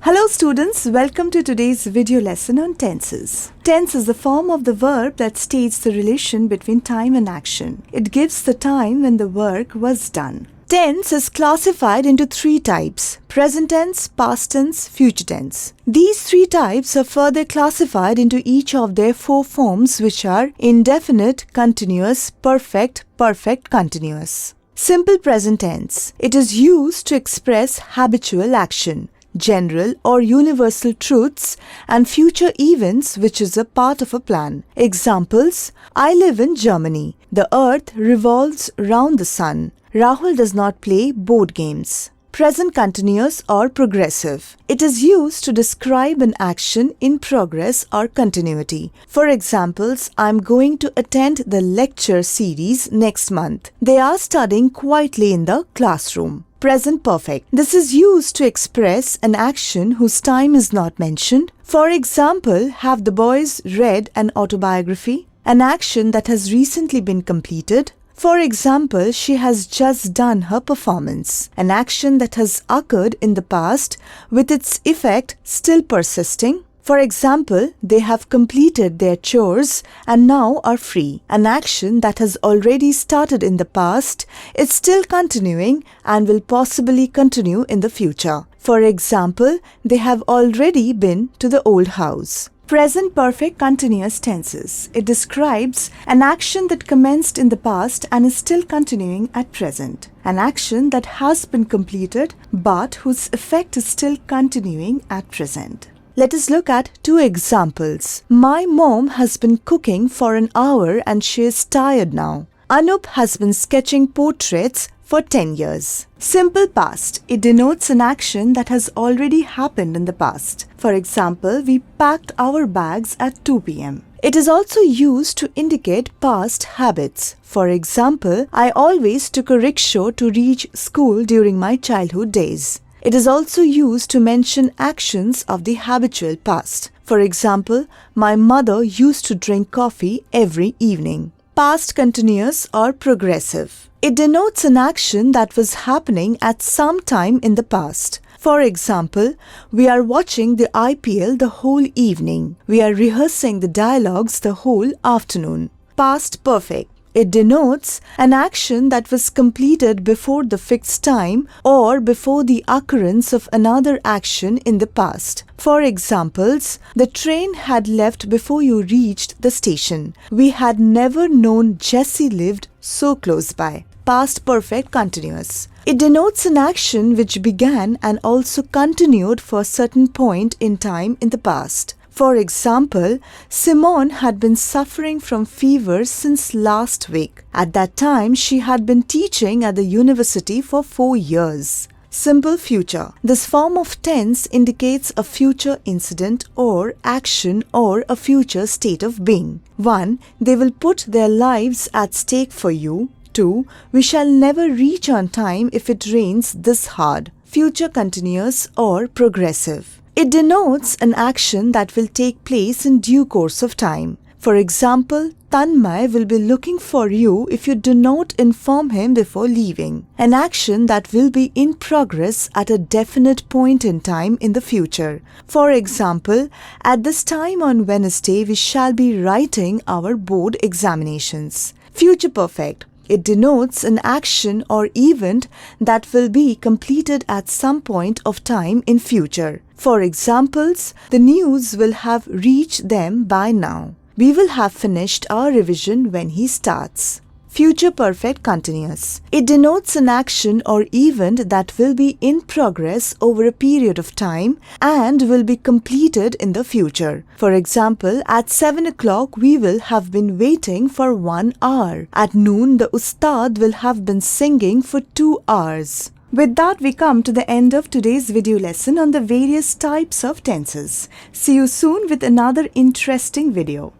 Hello students, welcome to today's video lesson on tenses. Tense is the form of the verb that states the relation between time and action. It gives the time when the work was done. Tense is classified into three types: present tense, past tense, future tense. These three types are further classified into each of their four forms, which are indefinite, continuous, perfect, perfect continuous. Simple present tense. It is used to express habitual action, general or universal truths, and future events which is a part of a plan. Examples: I live in Germany. The earth revolves round the sun. Rahul does not play board games. Present continuous or progressive. It is used to describe an action in progress or continuity. For examples, I am going to attend the lecture series next month. They are studying quietly in the classroom. Present perfect. This is used to express an action whose time is not mentioned. For example, have the boys read an autobiography? An action that has recently been completed. For example, she has just done her performance. An action that has occurred in the past with its effect still persisting. For example, they have completed their chores and now are free. An action that has already started in the past is still continuing and will possibly continue in the future. For example, they have already been to the old house. Present perfect continuous tenses. It describes an action that commenced in the past and is still continuing at present. An action that has been completed but whose effect is still continuing at present. Let us look at two examples. My mom has been cooking for an hour and she is tired now. Anup has been sketching portraits for 10 years. Simple past. It denotes an action that has already happened in the past. For example, we packed our bags at 2 p.m. It is also used to indicate past habits. For example, I always took a rickshaw to reach school during my childhood days. It is also used to mention actions of the habitual past. For example, my mother used to drink coffee every evening. Past continuous or progressive. It denotes an action that was happening at some time in the past. For example, we are watching the IPL the whole evening. We are rehearsing the dialogues the whole afternoon. Past perfect. It denotes an action that was completed before the fixed time or before the occurrence of another action in the past. For examples, the train had left before you reached the station. We had never known Jessie lived so close by. Past perfect continuous. It denotes an action which began and also continued for a certain point in time in the past. For example, Simone had been suffering from fever since last week. At that time, she had been teaching at the university for 4 years. Simple future. This form of tense indicates a future incident or action or a future state of being. 1. They will put their lives at stake for you. 2. We shall never reach on time if it rains this hard. Future continuous or progressive. It denotes an action that will take place in due course of time. For example, Tanmay will be looking for you if you do not inform him before leaving. An action that will be in progress at a definite point in time in the future. For example, at this time on Wednesday we shall be writing our board examinations. Future perfect. It denotes an action or event that will be completed at some point of time in future. For examples, the news will have reached them by now. We will have finished our revision when he starts. Future perfect continuous. It denotes an action or event that will be in progress over a period of time and will be completed in the future. For example, at 7 o'clock we will have been waiting for 1 hour. At noon the Ustad will have been singing for 2 hours. With that, we come to the end of today's video lesson on the various types of tenses. See you soon with another interesting video.